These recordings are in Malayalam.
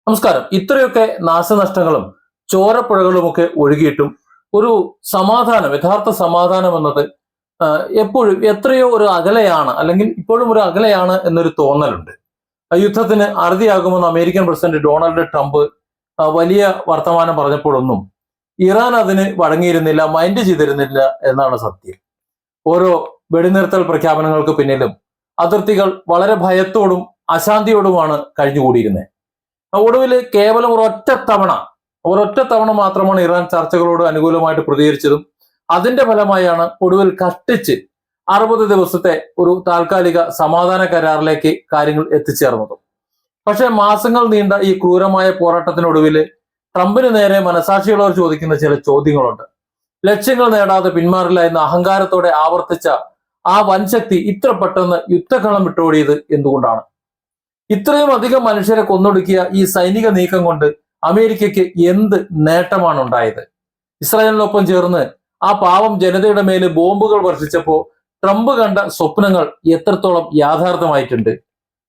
നമസ്കാരം. ഇത്രയൊക്കെ നാശനഷ്ടങ്ങളും ചോരപ്പുഴകളുമൊക്കെ ഒഴുകിയിട്ടും ഒരു സമാധാനം, യഥാർത്ഥ സമാധാനം എന്നത് എപ്പോഴും എത്രയോ ഒരു അകലെയാണ്, അല്ലെങ്കിൽ ഇപ്പോഴും ഒരു അകലെയാണ് എന്നൊരു തോന്നലുണ്ട്. യുദ്ധത്തിന് അറുതിയാകുമെന്ന് അമേരിക്കൻ പ്രസിഡന്റ് ഡൊണാൾഡ് ട്രംപ് വലിയ വർത്തമാനം പറഞ്ഞപ്പോഴൊന്നും ഇറാൻ അതിന് വഴങ്ങിയിരുന്നില്ല, മൈൻഡ് ചെയ്തിരുന്നില്ല എന്നാണ് സത്യം. ഓരോ വെടിനിർത്തൽ പ്രഖ്യാപനങ്ങൾക്ക് പിന്നിലും അതിർത്തികൾ വളരെ ഭയത്തോടും അശാന്തിയോടുമാണ് കഴിഞ്ഞുകൂടിയിരുന്നത്. ഒടുവിൽ കേവലം ഒരൊറ്റ തവണ മാത്രമാണ് ഇറാൻ ചർച്ചകളോട് അനുകൂലമായിട്ട് പ്രതികരിച്ചതും അതിന്റെ ഫലമായാണ് ഒടുവിൽ കഷ്ടിച്ച് 60 ദിവസത്തെ ഒരു താൽക്കാലിക സമാധാന കരാറിലേക്ക് കാര്യങ്ങൾ എത്തിച്ചേർന്നതും. പക്ഷെ മാസങ്ങൾ നീണ്ട ഈ ക്രൂരമായ പോരാട്ടത്തിനൊടുവിൽ ട്രംപിന് നേരെ മനസാക്ഷിയുള്ളവർ ചോദിക്കുന്ന ചില ചോദ്യങ്ങളുണ്ട്. ലക്ഷ്യങ്ങൾ നേടാതെ പിന്മാറില്ല എന്ന അഹങ്കാരത്തോടെ ആവർത്തിച്ച ആ വൻശക്തി ഇത്ര പെട്ടെന്ന് യുദ്ധക്കളം വിട്ടോടിയത് എന്തുകൊണ്ടാണ്? ഇത്രയും അധികം മനുഷ്യരെ കൊന്നൊടുക്കിയ ഈ സൈനിക നീക്കം കൊണ്ട് അമേരിക്കയ്ക്ക് എന്ത് നേട്ടമാണ് ഉണ്ടായത്? ഇസ്രായേലിനൊപ്പം ചേർന്ന് ആ പാവം ജനതയുടെ മേല് ബോംബുകൾ വർഷിച്ചപ്പോൾ ട്രംപ് കണ്ട സ്വപ്നങ്ങൾ എത്രത്തോളം യാഥാർത്ഥ്യമായിട്ടുണ്ട്?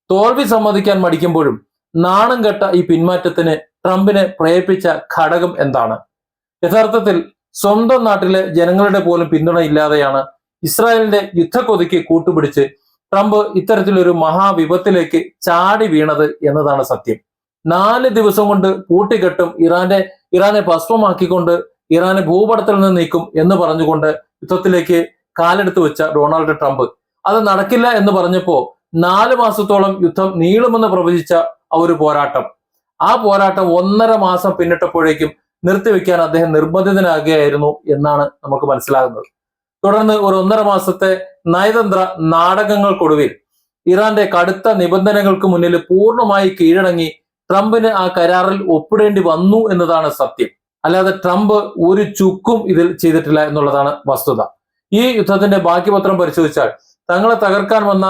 തോൽവി സമ്മതിക്കാൻ മടിക്കുമ്പോഴും നാണം കെട്ട ഈ പിന്മാറ്റത്തിന് ട്രംപിനെ പ്രേരിപ്പിച്ച ഘടകം എന്താണ്? യഥാർത്ഥത്തിൽ സ്വന്തം നാട്ടിലെ ജനങ്ങളുടെ പോലും പിന്തുണയില്ലാതെയാണ് ഇസ്രായേലിന്റെ യുദ്ധക്കൊതിക്ക് കൂട്ടുപിടിച്ച് ട്രംപ് ഇത്തരത്തിലൊരു മഹാവിപത്തിലേക്ക് ചാടി വീണത് എന്നതാണ് സത്യം. 4 ദിവസം കൊണ്ട് കൂട്ടിക്കെട്ടും, ഇറാനെ ഭസ്മമാക്കിക്കൊണ്ട് ഇറാനെ ഭൂപടത്തിൽ നിന്ന് നീക്കും എന്ന് പറഞ്ഞുകൊണ്ട് യുദ്ധത്തിലേക്ക് കാലെടുത്ത് വെച്ച ഡൊണാൾഡ് ട്രംപ് അത് നടക്കില്ല എന്ന് പറഞ്ഞപ്പോ 4 മാസത്തോളം യുദ്ധം നീളുമെന്ന് പ്രവചിച്ച ഒരു പോരാട്ടം, ആ പോരാട്ടം 1.5 മാസം പിന്നിട്ടപ്പോഴേക്കും നിർത്തിവെക്കാൻ അദ്ദേഹം നിർബന്ധിതനാകുകയായിരുന്നു എന്നാണ് നമുക്ക് മനസ്സിലാകുന്നത്. തുടർന്ന് ഒരു 1.5 മാസത്തെ നയതന്ത്ര നാടകങ്ങൾക്കൊടുവിൽ ഇറാന്റെ കടുത്ത നിബന്ധനകൾക്ക് മുന്നിൽ പൂർണ്ണമായി കീഴടങ്ങി ട്രംപിന് ആ കരാറിൽ ഒപ്പിടേണ്ടി വന്നു എന്നതാണ് സത്യം. അല്ലാതെ ട്രംപ് ഒരു ചുക്കും ഇതിൽ ചെയ്തിട്ടില്ല എന്നുള്ളതാണ് വസ്തുത. ഈ യുദ്ധത്തിന്റെ ബാക്കി പത്രം പരിശോധിച്ചാൽ തങ്ങളെ തകർക്കാൻ വന്ന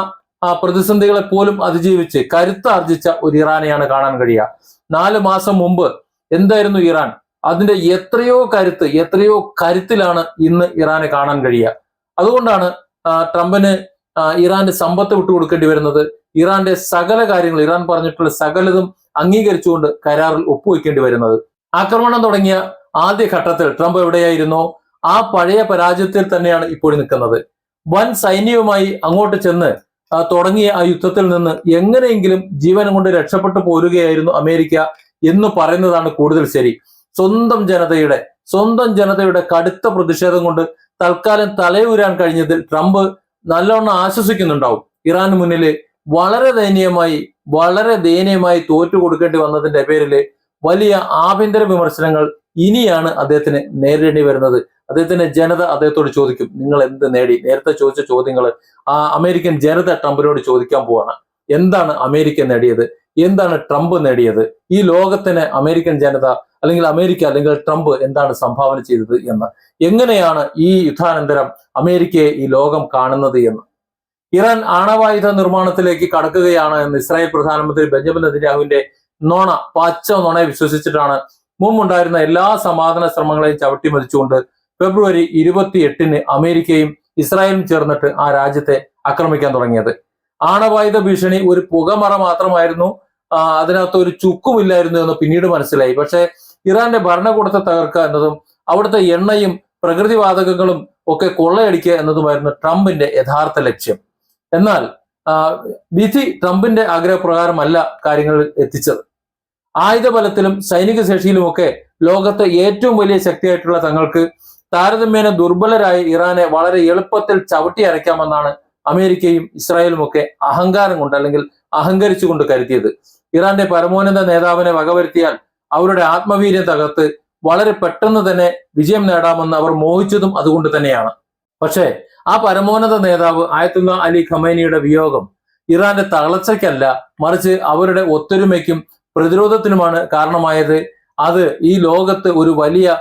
ആ പ്രതിസന്ധികളെ പോലും അതിജീവിച്ച് കരുത്താർജിച്ച ഒരു ഇറാനെയാണ് കാണാൻ കഴിയുക. 4 മാസം മുമ്പ് എന്തായിരുന്നു ഇറാൻ? അതിന്റെ എത്രയോ കരുത്തിലാണ് ഇന്ന് ഇറാനെ കാണാൻ കഴിയുക. അതുകൊണ്ടാണ് ട്രംപിന് ഇറാന്റെ സമ്പത്ത് വിട്ടുകൊടുക്കേണ്ടി വരുന്നത്. ഇറാന്റെ സകല കാര്യങ്ങൾ, ഇറാൻ പറഞ്ഞിട്ടുള്ള സകലതും അംഗീകരിച്ചുകൊണ്ട് കരാറിൽ ഒപ്പുവെക്കേണ്ടി വരുന്നത്. ആക്രമണം തുടങ്ങിയ ആദ്യ ഘട്ടത്തിൽ ട്രംപ് എവിടെയായിരുന്നോ ആ പഴയ പരാജയത്തിൽ തന്നെയാണ് ഇപ്പോഴും നിൽക്കുന്നത്. വൻ സൈന്യവുമായി അങ്ങോട്ട് ചെന്ന് തുടങ്ങിയ ആ യുദ്ധത്തിൽ നിന്ന് എങ്ങനെയെങ്കിലും ജീവനം കൊണ്ട് രക്ഷപ്പെട്ടു പോരുകയായിരുന്നു അമേരിക്ക എന്ന് പറയുന്നതാണ് കൂടുതൽ ശരി. സ്വന്തം ജനതയുടെ കടുത്ത പ്രതിഷേധം കൊണ്ട് തൽക്കാലം തലയൂരാൻ കഴിഞ്ഞതിൽ ട്രംപ് നല്ലോണം ആശ്വസിക്കുന്നുണ്ടാവും. ഇറാന് മുന്നിൽ വളരെ ദയനീയമായി തോറ്റു കൊടുക്കേണ്ടി വന്നതിന്റെ പേരില് വലിയ ആഭ്യന്തര വിമർശനങ്ങൾ ഇനിയാണ് അദ്ദേഹത്തിന് നേരിടേണ്ടി വരുന്നത്. അദ്ദേഹത്തിന്റെ ജനത അദ്ദേഹത്തോട് ചോദിക്കും, നിങ്ങൾ എന്ത് നേടി? നേരത്തെ ചോദിച്ച ചോദ്യങ്ങൾ ആ അമേരിക്കൻ ജനത ട്രംപിനോട് ചോദിക്കാൻ പോവാണ്. എന്താണ് അമേരിക്ക നേടിയത്? എന്താണ് ട്രംപ് നേടിയത്? ഈ ലോകത്തിന് അമേരിക്കൻ ജനത അല്ലെങ്കിൽ ട്രംപ് എന്താണ് സംഭാവന ചെയ്തത് എന്ന്, എങ്ങനെയാണ് ഈ യുദ്ധാനന്തരം അമേരിക്കയെ ഈ ലോകം കാണുന്നത് എന്ന്. ഇറാൻ ആണവായുധ നിർമ്മാണത്തിലേക്ക് കടക്കുകയാണ് എന്ന് ഇസ്രായേൽ പ്രധാനമന്ത്രി ബെഞ്ചമിൻ നെതന്യാഹുവിന്റെ പച്ച നുണയെ വിശ്വസിച്ചിട്ടാണ് മുമ്പുണ്ടായിരുന്ന എല്ലാ സമാധാന ശ്രമങ്ങളെയും ചവിട്ടിമതിച്ചുകൊണ്ട് ഫെബ്രുവരി 28-ന് അമേരിക്കയും ഇസ്രായേലും ചേർന്നിട്ട് ആ രാജ്യത്തെ ആക്രമിക്കാൻ തുടങ്ങിയത്. ആണവായുധ ഭീഷണി ഒരു പുകമറ മാത്രമായിരുന്നു, അതിനകത്ത് ഒരു ചുക്കുമില്ലായിരുന്നു എന്ന് പിന്നീട് മനസ്സിലായി. പക്ഷെ ഇറാന്റെ ഭരണകൂടത്തെ തകർക്കുക എന്നതും അവിടുത്തെ എണ്ണയും പ്രകൃതിവാതകങ്ങളും ഒക്കെ കൊള്ളയടിക്കുക എന്നതുമായിരുന്നു ട്രംപിന്റെ യഥാർത്ഥ ലക്ഷ്യം. എന്നാൽ വിധി ട്രംപിന്റെ ആഗ്രഹപ്രകാരമല്ല കാര്യങ്ങൾ എത്തിച്ചത്. ആയുധബലത്തിലും സൈനിക ശേഷിയിലുമൊക്കെ ലോകത്തെ ഏറ്റവും വലിയ ശക്തിയായിട്ടുള്ള തങ്ങൾക്ക് താരതമ്യേന ദുർബലരായ ഇറാനെ വളരെ എളുപ്പത്തിൽ ചവിട്ടി അരയ്ക്കാമെന്നാണ് അമേരിക്കയും ഇസ്രായേലും ഒക്കെ അഹങ്കാരം കൊണ്ട്, അല്ലെങ്കിൽ അഹങ്കരിച്ചുകൊണ്ട് കരുതിയത്. ഇറാന്റെ പരമോന്നത നേതാവിനെ വകവരുത്തിയാൽ അവരുടെ ആത്മവീര്യം തകർത്ത് വളരെ പെട്ടെന്ന് തന്നെ വിജയം നേടാമെന്ന് അവർ മോഹിച്ചതും അതുകൊണ്ട് തന്നെയാണ്. പക്ഷേ ആ പരമോന്നത നേതാവ് ആയത്തുള്ള അലി ഖമൈനിയുടെ വിയോഗം ഇറാന്റെ തളർച്ചയ്ക്കല്ല, മറിച്ച് അവരുടെ ഒത്തൊരുമയ്ക്കും പ്രതിരോധത്തിനുമാണ് കാരണമായത്. അത് ഈ ലോകത്ത് ഒരു വലിയ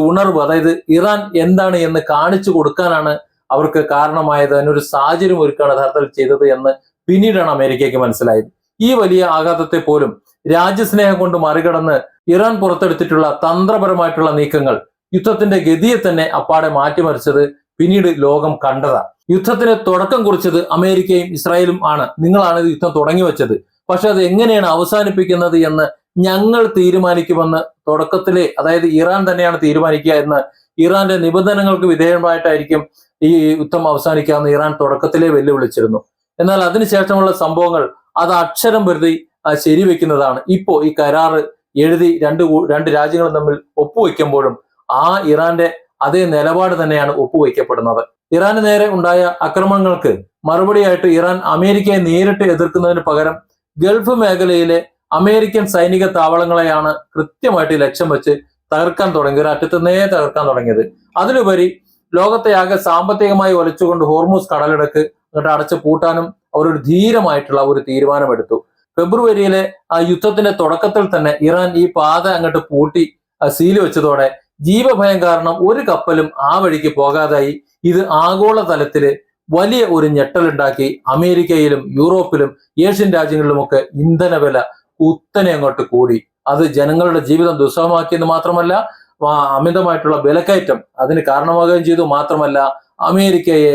ഉണർവ്, അതായത് ഇറാൻ എന്താണ് എന്ന് കാണിച്ചു കൊടുക്കാനാണ് അവർക്ക് കാരണമായത്. അതിനൊരു സാഹചര്യം ഒരുക്കാണ് യഥാർത്ഥത്തിൽ ചെയ്തത് എന്ന് പിന്നീടാണ് അമേരിക്കയ്ക്ക് മനസ്സിലായത്. ഈ വലിയ ആഘാതത്തെ പോലും രാജ്യസ്നേഹം കൊണ്ട് മറികടന്ന് ഇറാൻ പുറത്തെടുത്തിട്ടുള്ള തന്ത്രപരമായിട്ടുള്ള നീക്കങ്ങൾ യുദ്ധത്തിന്റെ ഗതിയെ തന്നെ അപ്പാടെ മാറ്റിമറിച്ചത് പിന്നീട് ലോകം കണ്ടതാ. യുദ്ധത്തിന് തുടക്കം കുറിച്ചത് അമേരിക്കയും ഇസ്രായേലും ആണ്. നിങ്ങളാണ് യുദ്ധം തുടങ്ങി വെച്ചത്. പക്ഷെ അത് എങ്ങനെയാണ് അവസാനിപ്പിക്കുന്നത് എന്ന് ഞങ്ങൾ തീരുമാനിക്കുമെന്ന് തുടക്കത്തിലെ, അതായത് ഇറാൻ തന്നെയാണ് തീരുമാനിക്കുക എന്ന്, ഇറാന്റെ നിബന്ധനകൾക്ക് വിധേയമായിട്ടായിരിക്കും ഈ യുദ്ധം അവസാനിക്കാമെന്ന് ഇറാൻ തുടക്കത്തിലെ വെല്ലുവിളിച്ചിരുന്നു. എന്നാൽ അതിനുശേഷമുള്ള സംഭവങ്ങൾ അത് അക്ഷരം പ്രതി ശരിവെക്കുന്നതാണ്. ഇപ്പോ ഈ കരാറ് എഴുതി രണ്ട് രാജ്യങ്ങളും തമ്മിൽ ഒപ്പുവെക്കുമ്പോഴും ആ ഇറാന്റെ അതേ നിലപാട് തന്നെയാണ് ഒപ്പുവെക്കപ്പെടുന്നത്. ഇറാന് നേരെ ഉണ്ടായ ആക്രമണങ്ങൾക്ക് മറുപടിയായിട്ട് ഇറാൻ അമേരിക്കയെ നേരിട്ട് എതിർക്കുന്നതിന് പകരം ഗൾഫ് മേഖലയിലെ അമേരിക്കൻ സൈനിക താവളങ്ങളെയാണ് കൃത്യമായിട്ട് ലക്ഷ്യം വെച്ച് തകർക്കാൻ തുടങ്ങിയത്, ഒരു അറ്റത്തുനിന്നേ തകർക്കാൻ തുടങ്ങിയത്. അതിലുപരി ലോകത്തെ ആകെ സാമ്പത്തികമായി ഒലച്ചുകൊണ്ട് ഹോർമൂസ് കടലിടുക്ക് അങ്ങോട്ട് അടച്ചു പൂട്ടാനും അവരൊരു ധീരമായിട്ടുള്ള ഒരു തീരുമാനമെടുത്തു. ഫെബ്രുവരിയിലെ ആ യുദ്ധത്തിന്റെ തുടക്കത്തിൽ തന്നെ ഇറാൻ ഈ പാത അങ്ങോട്ട് പൂട്ടി സീല് വെച്ചതോടെ ജീവഭയം കാരണം ഒരു കപ്പലും ആ വഴിക്ക് പോകാതായി. ഇത് ആഗോള തലത്തില് വലിയ ഒരു ഞെട്ടലുണ്ടാക്കി. അമേരിക്കയിലും യൂറോപ്പിലും ഏഷ്യൻ രാജ്യങ്ങളിലുമൊക്കെ ഇന്ധന വില കുത്തനെ അങ്ങോട്ട് കൂടി. അത് ജനങ്ങളുടെ ജീവിതം ദുസ്സഹമാക്കിയെന്ന് മാത്രമല്ല, അമിതമായിട്ടുള്ള വിലക്കയറ്റം അതിന് കാരണമാകുകയും ചെയ്തു. മാത്രമല്ല, അമേരിക്കയെ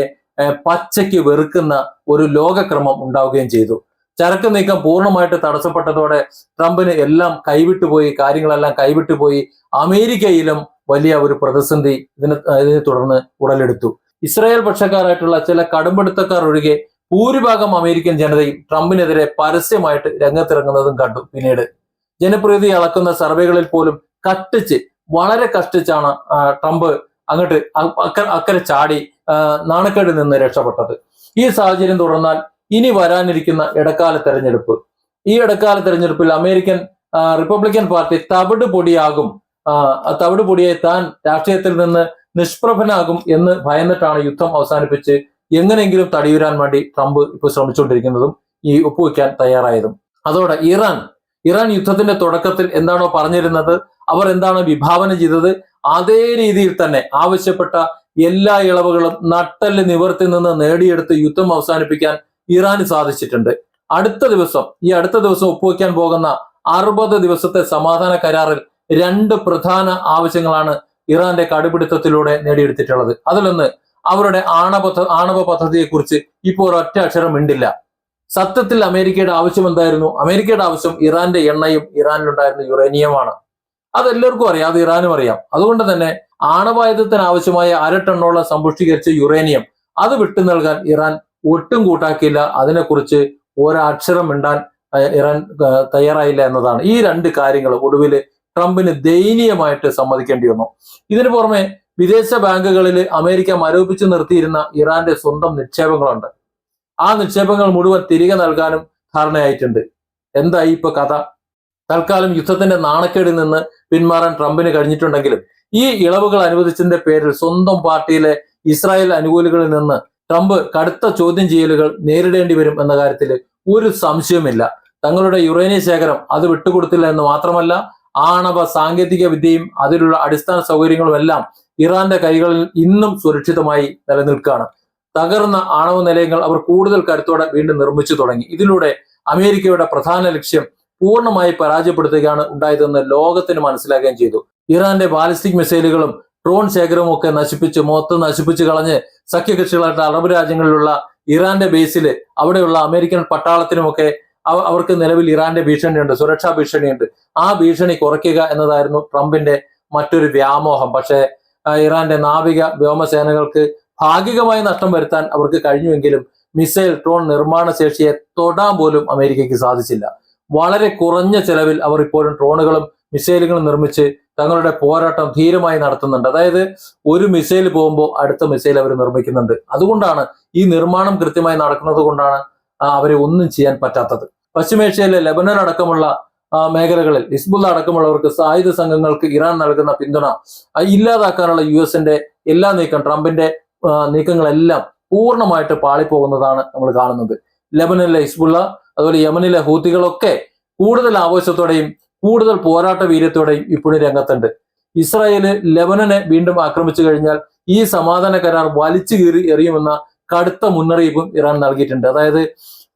പച്ചയ്ക്ക് വെറുക്കുന്ന ഒരു ലോകക്രമം ഉണ്ടാവുകയും ചെയ്തു. ചരക്ക് നീക്കം പൂർണ്ണമായിട്ട് തടസ്സപ്പെട്ടതോടെ ട്രംപിന് എല്ലാം കൈവിട്ടുപോയി, കാര്യങ്ങളെല്ലാം കൈവിട്ടുപോയി. അമേരിക്കയിലും വലിയ ഒരു പ്രതിസന്ധി ഇതിനെ തുടർന്ന് ഉടലെടുത്തു. ഇസ്രായേൽ പക്ഷക്കാരായിട്ടുള്ള ചില കടുംപിടുത്തക്കാർ ഒഴികെ ഭൂരിഭാഗം അമേരിക്കൻ ജനതയും ട്രംപിനെതിരെ പരസ്യമായിട്ട് രംഗത്തിറങ്ങുന്നതും കണ്ടു. പിന്നീട് ജനപ്രീതി അളക്കുന്ന സർവേകളിൽ പോലും വളരെ കഷ്ടിച്ചാണ് ട്രംപ് അങ്ങോട്ട് അക്കരെ ചാടി നാണക്കേടിൽ നിന്ന് രക്ഷപ്പെട്ടത്. ഈ സാഹചര്യം തുടർന്നാൽ ഇനി വരാനിരിക്കുന്ന ഇടക്കാല തെരഞ്ഞെടുപ്പ്, ഈ ഇടക്കാല തെരഞ്ഞെടുപ്പിൽ അമേരിക്കൻ റിപ്പബ്ലിക്കൻ പാർട്ടി തവിട് പൊടിയായി താൻ രാഷ്ട്രീയത്തിൽ നിന്ന് നിഷ്പ്രഭനാകും എന്ന് ഭയന്നിട്ടാണ് യുദ്ധം അവസാനിപ്പിച്ച് എങ്ങനെയെങ്കിലും തടിയുരാൻ വേണ്ടി ട്രംപ് ഇപ്പോൾ ശ്രമിച്ചുകൊണ്ടിരിക്കുന്നതും ഈ ഒപ്പുവെക്കാൻ തയ്യാറായതും. അതോടെ ഇറാൻ യുദ്ധത്തിന്റെ തുടക്കത്തിൽ എന്താണോ പറഞ്ഞിരുന്നത്, അവർ എന്താണോ വിഭാവന ചെയ്തത്, അതേ രീതിയിൽ തന്നെ ആവശ്യപ്പെട്ട എല്ലാ ഇളവുകളും നട്ടെല്ല് നിവർത്തി നിന്ന് നേടിയെടുത്ത് യുദ്ധം അവസാനിപ്പിക്കാൻ ഇറാന് സാധിച്ചിട്ടുണ്ട്. അടുത്ത ദിവസം ഒപ്പുവെക്കാൻ പോകുന്ന 60 ദിവസത്തെ സമാധാന കരാറിൽ 2 പ്രധാന ആവശ്യങ്ങളാണ് ഇറാന്റെ കടുപിടുത്തത്തിലൂടെ നേടിയെടുത്തിട്ടുള്ളത്. അതിലൊന്ന്, അവരുടെ ആണവ പദ്ധതിയെക്കുറിച്ച് ഇപ്പോൾ ഒരൊറ്റ അക്ഷരം മിണ്ടില്ല. സത്യത്തിൽ അമേരിക്കയുടെ ആവശ്യം എന്തായിരുന്നു? അമേരിക്കയുടെ ആവശ്യം ഇറാന്റെ എണ്ണയും ഇറാനിലുണ്ടായിരുന്ന യുറേനിയമാണ്. അതെല്ലാവർക്കും അറിയാം, അത് ഇറാനും അറിയാം. അതുകൊണ്ട് തന്നെ ആണവായുധത്തിന് ആവശ്യമായ 1/2 ടണ്ണോളം സമ്പുഷ്ടീകരിച്ച യുറേനിയം അത് വിട്ടു നൽകാൻ ഇറാൻ ഒട്ടും കൂട്ടാക്കിയില്ല. അതിനെക്കുറിച്ച് ഒരക്ഷരം മിണ്ടാൻ ഇറാൻ തയ്യാറായില്ല എന്നതാണ്. ഈ 2 കാര്യങ്ങൾ ഒടുവിൽ ട്രംപിന് ദയനീയമായിട്ട് സമ്മതിക്കേണ്ടി വന്നു. ഇതിനു പുറമെ വിദേശ ബാങ്കുകളിൽ അമേരിക്ക മരവിപ്പിച്ചു നിർത്തിയിരുന്ന ഇറാന്റെ സ്വന്തം നിക്ഷേപങ്ങളുണ്ട്. ആ നിക്ഷേപങ്ങൾ മുഴുവൻ തിരികെ നൽകാനും ധാരണയായിട്ടുണ്ട്. എന്തായി ഇപ്പൊ കഥ? തൽക്കാലം യുദ്ധത്തിന്റെ നാണക്കേടിൽ നിന്ന് പിന്മാറാൻ ട്രംപിന് കഴിഞ്ഞിട്ടുണ്ടെങ്കിലും ഈ ഇളവുകൾ അനുവദിച്ചതിന്റെ പേരിൽ സ്വന്തം പാർട്ടിയിലെ ഇസ്രായേൽ അനുകൂലികളിൽ നിന്ന് ട്രംപ് കടുത്ത ചോദ്യം ചെയ്യലുകൾ നേരിടേണ്ടി വരും എന്ന കാര്യത്തിൽ ഒരു സംശയവുമില്ല. തങ്ങളുടെ യുറേനിയം ശേഖരം അത് വിട്ടുകൊടുത്തില്ല എന്ന് മാത്രമല്ല, ആണവ സാങ്കേതിക വിദ്യയും അതിലുള്ള അടിസ്ഥാന സൗകര്യങ്ങളും എല്ലാം ഇറാന്റെ കൈകളിൽ ഇന്നും സുരക്ഷിതമായി നിലനിൽക്കുകയാണ്. തകർന്ന ആണവ നിലയങ്ങൾ അവർ കൂടുതൽ കരുത്തോടെ വീണ്ടും നിർമ്മിച്ചു തുടങ്ങി. ഇതിലൂടെ അമേരിക്കയുടെ പ്രധാന ലക്ഷ്യം പൂർണ്ണമായി പരാജയപ്പെടുത്തുകയാണ് ഉണ്ടായതെന്ന് ലോകത്തിന് മനസ്സിലാക്കുകയും ചെയ്തു. ഇറാന്റെ ബാലിസ്റ്റിക് മിസൈലുകളും ഡ്രോൺ ശേഖരവും ഒക്കെ മൊത്തം നശിപ്പിച്ചു കളഞ്ഞ് സഖ്യകക്ഷികളായിട്ട് അറബ് രാജ്യങ്ങളിലുള്ള ഇറാന്റെ ബേസിൽ അവിടെയുള്ള അമേരിക്കൻ പട്ടാളത്തിനുമൊക്കെ അവർക്ക് നിലവിൽ ഇറാന്റെ ഭീഷണിയുണ്ട്, സുരക്ഷാ ഭീഷണിയുണ്ട്. ആ ഭീഷണി കുറയ്ക്കുക എന്നതായിരുന്നു ട്രംപിന്റെ മറ്റൊരു വ്യാമോഹം. പക്ഷേ ഇറാന്റെ നാവിക വ്യോമസേനകൾക്ക് ഭാഗികമായി നഷ്ടം വരുത്താൻ അവർക്ക് കഴിഞ്ഞുവെങ്കിലും മിസൈൽ ഡ്രോൺ നിർമ്മാണ ശേഷിയെ തൊടാൻ പോലും അമേരിക്കയ്ക്ക് സാധിച്ചില്ല. വളരെ കുറഞ്ഞ ചെലവിൽ അവർ ഇപ്പോഴും ഡ്രോണുകളും മിസൈലുകളും നിർമ്മിച്ച് തങ്ങളുടെ പോരാട്ടം ധീരമായി നടത്തുന്നുണ്ട്. അതായത് ഒരു മിസൈൽ പോകുമ്പോൾ അടുത്ത മിസൈൽ അവർ നിർമ്മിക്കുന്നുണ്ട്. അതുകൊണ്ടാണ് ഈ നിർമ്മാണം കൃത്യമായി നടക്കുന്നത് കൊണ്ടാണ് അവരെ ഒന്നും ചെയ്യാൻ പറ്റാത്തത്. പശ്ചിമേഷ്യയിലെ ലെബനൻ അടക്കമുള്ള മേഖലകളിൽ ഹിസ്ബുള്ള അടക്കമുള്ളവർക്ക് സായുധ സംഘങ്ങൾക്ക് ഇറാൻ നൽകുന്ന പിന്തുണ ഇല്ലാതാക്കാനുള്ള US-ന്റെ എല്ലാ ട്രംപിന്റെ നീക്കങ്ങളെല്ലാം പൂർണ്ണമായിട്ട് പാളിപ്പോകുന്നതാണ് നമ്മൾ കാണുന്നത്. ലെബനനിലെ ഹിസ്ബുള്ള, അതുപോലെ യമനിലെ ഹൂത്തികളൊക്കെ കൂടുതൽ ആവേശത്തോടെയും കൂടുതൽ പോരാട്ട വീര്യത്തോടെയും ഇപ്പോഴും രംഗത്തുണ്ട്. ഇസ്രായേല് ലെബനനെ വീണ്ടും ആക്രമിച്ചു കഴിഞ്ഞാൽ ഈ സമാധാന കരാർ വലിച്ചു കീറി എറിയുമെന്ന കടുത്ത മുന്നറിയിപ്പും ഇറാൻ നൽകിയിട്ടുണ്ട്. അതായത്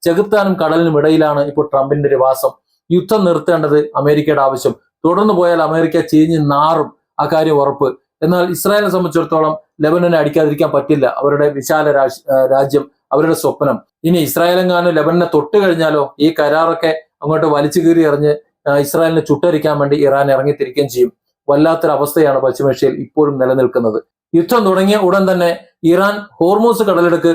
ചെകുത്താനും കടലിനും ഇടയിലാണ് ഇപ്പോൾ ട്രംപിന്റെ ഒരു വാസം. യുദ്ധം നിർത്തേണ്ടത് അമേരിക്കയുടെ ആവശ്യം. തുടർന്നു പോയാൽ അമേരിക്ക ചീഞ്ഞ് നാറും, ആ കാര്യം ഉറപ്പ്. എന്നാൽ ഇസ്രായേലിനെ സംബന്ധിച്ചിടത്തോളം ലെബനനെ അടിക്കാതിരിക്കാൻ പറ്റില്ല. അവരുടെ വിശാല രാജ്യം, അവരുടെ സ്വപ്നം. ഇനി ഇസ്രായേലെങ്ങാനും ലെബനനെ തൊട്ട് കഴിഞ്ഞാലോ ഈ കരാറൊക്കെ അങ്ങോട്ട് വലിച്ചു കീറി എറിഞ്ഞ് ഇസ്രായേലിനെ ചുട്ടരിക്കാൻ വേണ്ടി ഇറാൻ ഇറങ്ങിത്തിരിക്കുകയും ചെയ്യും. വല്ലാത്തൊരവസ്ഥയാണ് പശ്ചിമേഷ്യയിൽ ഇപ്പോഴും നിലനിൽക്കുന്നത്. യുദ്ധം തുടങ്ങിയ ഉടൻ തന്നെ ഇറാൻ ഹോർമൂസ് കടലിടുക്ക്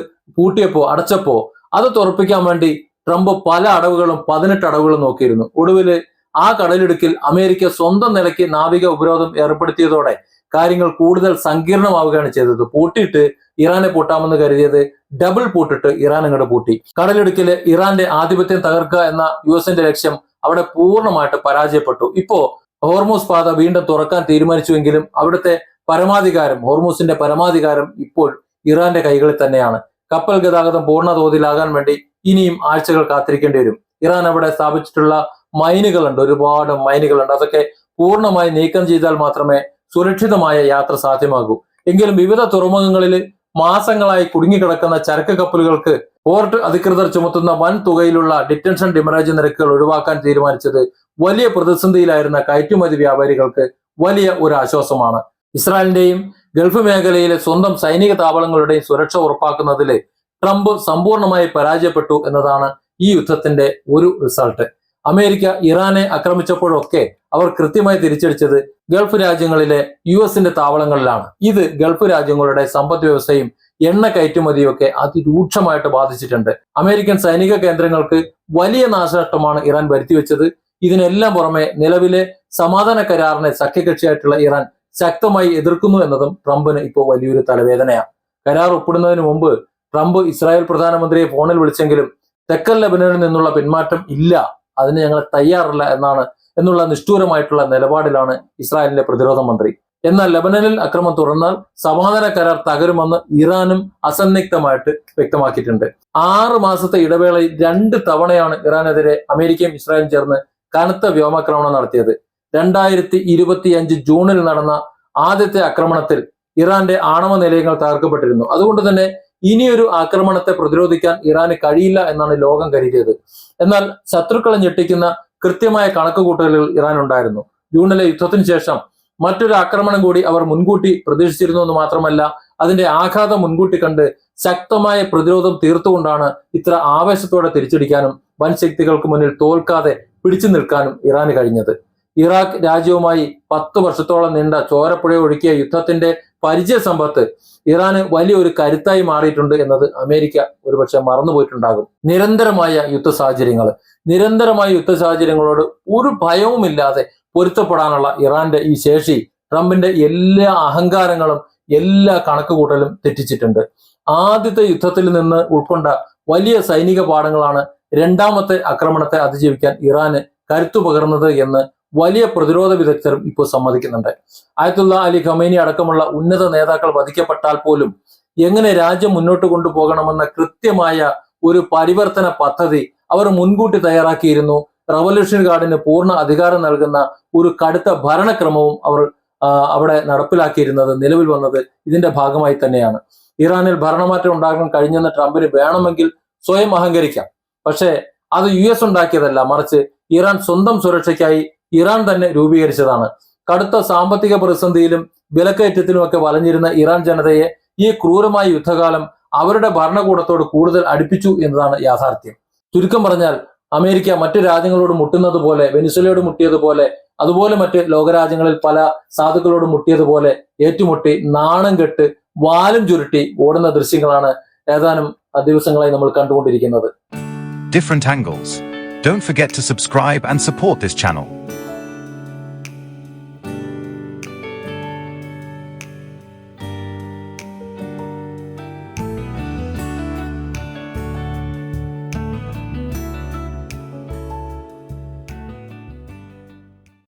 അടച്ചപ്പോ അത് തുറപ്പിക്കാൻ വേണ്ടി ട്രംപ് പല അടവുകളും 18 അടവുകളും നോക്കിയിരുന്നു. ഒടുവില് ആ കടലിടുക്കിൽ അമേരിക്ക സ്വന്തം നിലയ്ക്ക് നാവിക ഉപരോധം ഏർപ്പെടുത്തിയതോടെ കാര്യങ്ങൾ കൂടുതൽ സങ്കീർണമാവുകയാണ് ചെയ്തത്. പൂട്ടിയിട്ട് ഇറാനെ പൂട്ടാമെന്ന് കരുതിയത് ഡബിൾ പൂട്ടിട്ട് ഇറാൻ അങ്ങോട്ട് പൂട്ടി. കടലിടുക്കില് ഇറാന്റെ ആധിപത്യം തകർക്കുക എന്ന യുഎസിന്റെ ലക്ഷ്യം അവിടെ പൂർണ്ണമായിട്ട് പരാജയപ്പെട്ടു. ഇപ്പോ ഹോർമൂസ് പാത വീണ്ടും തുറക്കാൻ തീരുമാനിച്ചുവെങ്കിലും അവിടുത്തെ ഹോർമൂസിന്റെ പരമാധികാരം ഇപ്പോൾ ഇറാന്റെ കൈകളിൽ തന്നെയാണ്. കപ്പൽ ഗതാഗതം പൂർണ്ണ തോതിലാകാൻ വേണ്ടി ഇനിയും ആഴ്ചകൾ കാത്തിരിക്കേണ്ടി വരും. ഇറാൻ അവിടെ സ്ഥാപിച്ചിട്ടുള്ള മൈനുകളുണ്ട്, ഒരുപാട് മൈനുകളുണ്ട്. അതൊക്കെ പൂർണ്ണമായി നീക്കം ചെയ്താൽ മാത്രമേ സുരക്ഷിതമായ യാത്ര സാധ്യമാകൂ. എങ്കിലും വിവിധ തുറമുഖങ്ങളിൽ മാസങ്ങളായി കുടുങ്ങിക്കിടക്കുന്ന ചരക്ക് കപ്പലുകൾക്ക് പോർട്ട് അധികൃതർ ചുമത്തുന്ന വൻ തുകയിലുള്ള ഡിറ്റൻഷൻ ഡിമറേജ് നിരക്കുകൾ ഒഴിവാക്കാൻ തീരുമാനിച്ചത് വലിയ പ്രതിസന്ധിയിലായിരുന്ന കയറ്റുമതി വ്യാപാരികൾക്ക് വലിയ ഒരു ആശ്വാസമാണ്. ഇസ്രായേലിന്റെയും ഗൾഫ് മേഖലയിലെ സ്വന്തം സൈനിക താവളങ്ങളുടെയും സുരക്ഷ ഉറപ്പാക്കുന്നതിൽ ട്രംപ് സമ്പൂർണമായി പരാജയപ്പെട്ടു എന്നതാണ് ഈ യുദ്ധത്തിന്റെ ഒരു റിസൾട്ട്. അമേരിക്ക ഇറാനെ ആക്രമിച്ചപ്പോഴൊക്കെ അവർ കൃത്യമായി തിരിച്ചടിച്ചത് ഗൾഫ് രാജ്യങ്ങളിലെ യുഎസിന്റെ താവളങ്ങളിലാണ്. ഇത് ഗൾഫ് രാജ്യങ്ങളുടെ സമ്പദ് വ്യവസ്ഥയും എണ്ണ കയറ്റുമതിയും ഒക്കെ അതിരൂക്ഷമായിട്ട് ബാധിച്ചിട്ടുണ്ട്. അമേരിക്കൻ സൈനിക കേന്ദ്രങ്ങൾക്ക് വലിയ നാശനഷ്ടമാണ് ഇറാൻ വരുത്തിവെച്ചത്. ഇതിനെല്ലാം പുറമെ നിലവിലെ സമാധാന കരാറിനെ സഖ്യകക്ഷിയായിട്ടുള്ള ഇറാൻ ശക്തമായി എതിർക്കുന്നു എന്നതും ട്രംപിന് ഇപ്പോൾ വലിയൊരു തലവേദനയാണ്. കരാർ ഒപ്പിടുന്നതിന് മുമ്പ് ട്രംപ് ഇസ്രായേൽ പ്രധാനമന്ത്രിയെ ഫോണിൽ വിളിച്ചെങ്കിലും തെക്കൻ ലെബനനിൽ നിന്നുള്ള പിന്മാറ്റം ഇല്ല, അതിന് ഞങ്ങൾ തയ്യാറല്ല എന്നുള്ള നിഷ്ഠൂരമായിട്ടുള്ള നിലപാടിലാണ് ഇസ്രായേലിന്റെ പ്രതിരോധ മന്ത്രി. എന്നാൽ ലെബനനിൽ അക്രമം തുടർന്നാൽ സമാധാന കരാർ തകരുമെന്ന് ഇറാനും അസന്നിഗ്ധമായിട്ട് വ്യക്തമാക്കിയിട്ടുണ്ട്. 6 മാസത്തെ ഇടവേളയിൽ 2 തവണയാണ് ഇറാനെതിരെ അമേരിക്കയും ഇസ്രായേലും ചേർന്ന് കനത്ത വ്യോമാക്രമണം നടത്തിയത്. 2025 ജൂണിൽ നടന്ന ആദ്യത്തെ ആക്രമണത്തിൽ ഇറാന്റെ ആണവ നിലയങ്ങൾ തകർക്കപ്പെട്ടിരുന്നു. അതുകൊണ്ട് തന്നെ ഇനിയൊരു ആക്രമണത്തെ പ്രതിരോധിക്കാൻ ഇറാന് കഴിയില്ല എന്നാണ് ലോകം കരുതിയത്. എന്നാൽ ശത്രുക്കളെ ഞെട്ടിക്കുന്ന കൃത്യമായ കണക്കുകൂട്ടലുകൾ ഇറാൻ ഉണ്ടായിരുന്നു. ജൂണിലെ യുദ്ധത്തിന് ശേഷം മറ്റൊരു ആക്രമണം കൂടി അവർ മുൻകൂട്ടി പ്രതീക്ഷിച്ചിരുന്നു എന്ന് മാത്രമല്ല, അതിന്റെ ആഘാതം മുൻകൂട്ടി കണ്ട് ശക്തമായ പ്രതിരോധം തീർത്തുകൊണ്ടാണ് ഇത്ര ആവേശത്തോടെ തിരിച്ചടിക്കാനും വൻ ശക്തികൾക്ക് മുന്നിൽ തോൽക്കാതെ പിടിച്ചു നിൽക്കാനും ഇറാന് കഴിഞ്ഞത്. ഇറാഖ് രാജ്യവുമായി 10 വർഷത്തോളം നീണ്ട ചോരപ്പുഴ ഒഴുക്കിയ യുദ്ധത്തിന്റെ പരിചയ സമ്പത്ത് ഇറാന് വലിയൊരു കരുത്തായി മാറിയിട്ടുണ്ട് എന്നത് അമേരിക്ക ഒരുപക്ഷെ മറന്നുപോയിട്ടുണ്ടാകും. നിരന്തരമായ യുദ്ധ സാഹചര്യങ്ങളോട് ഒരു ഭയവുമില്ലാതെ പൊരുത്തപ്പെടാനുള്ള ഇറാന്റെ ഈ ശേഷി ട്രംപിന്റെ എല്ലാ അഹങ്കാരങ്ങളും എല്ലാ കണക്കുകൂട്ടലും തെറ്റിച്ചിട്ടുണ്ട്. ആദ്യത്തെ യുദ്ധത്തിൽ നിന്ന് ഉൾക്കൊണ്ട വലിയ സൈനിക പാഠങ്ങളാണ് രണ്ടാമത്തെ ആക്രമണത്തെ അതിജീവിക്കാൻ ഇറാന് കരുത്തു പകർന്നത് എന്ന് വലിയ പ്രതിരോധ വിദഗ്ധരും ഇപ്പോൾ സമ്മതിക്കുന്നുണ്ട്. അയത്തുള്ള അലി ഖമൈനി അടക്കമുള്ള ഉന്നത നേതാക്കൾ വധിക്കപ്പെട്ടാൽ പോലും എങ്ങനെ രാജ്യം മുന്നോട്ട് കൊണ്ടുപോകണമെന്ന കൃത്യമായ ഒരു പരിവർത്തന പദ്ധതി അവർ മുൻകൂട്ടി തയ്യാറാക്കിയിരുന്നു. റവല്യൂഷൻ ഗാർഡിന് പൂർണ്ണ അധികാരം നൽകുന്ന ഒരു കടുത്ത ഭരണക്രമവും അവർ അവിടെ നടപ്പിലാക്കിയിരുന്നത് നിലവിൽ വന്നത് ഇതിന്റെ ഭാഗമായി തന്നെയാണ്. ഇറാനിൽ ഭരണമാറ്റം ഉണ്ടാകാൻ കഴിഞ്ഞെന്ന് ട്രംപിന് വേണമെങ്കിൽ സ്വയം അഹങ്കരിക്കാം. പക്ഷേ അത് US ഉണ്ടാക്കിയതല്ല, മറിച്ച് ഇറാൻ സ്വന്തം സുരക്ഷയ്ക്കായി ഇറാൻ തന്നെ രൂപീകരിച്ചതാണ്. കടുത്ത സാമ്പത്തിക പ്രതിസന്ധിയിലും വിലക്കയറ്റത്തിലുമൊക്കെ വലഞ്ഞിരുന്ന ഇറാൻ ജനതയെ ഈ ക്രൂരമായ യുദ്ധകാലം അവരുടെ ഭരണകൂടത്തോട് കൂടുതൽ അടുപ്പിച്ചു എന്നതാണ് യാഥാർത്ഥ്യം. ചുരുക്കം പറഞ്ഞാൽ അമേരിക്ക മറ്റു രാജ്യങ്ങളോട് മുട്ടുന്നത് പോലെ, വെനിസ്വലയോട് മുട്ടിയതുപോലെ, അതുപോലെ മറ്റ് ലോകരാജ്യങ്ങളിൽ പല സാധുക്കളോട് മുട്ടിയതുപോലെ ഏറ്റുമുട്ടി നാണം കെട്ട് വാലും ചുരുട്ടി ഓടുന്ന ദൃശ്യങ്ങളാണ് ഏതാനും ദിവസങ്ങളായി നമ്മൾ കണ്ടുകൊണ്ടിരിക്കുന്നത്. Different angles. Don't forget to subscribe and support this channel.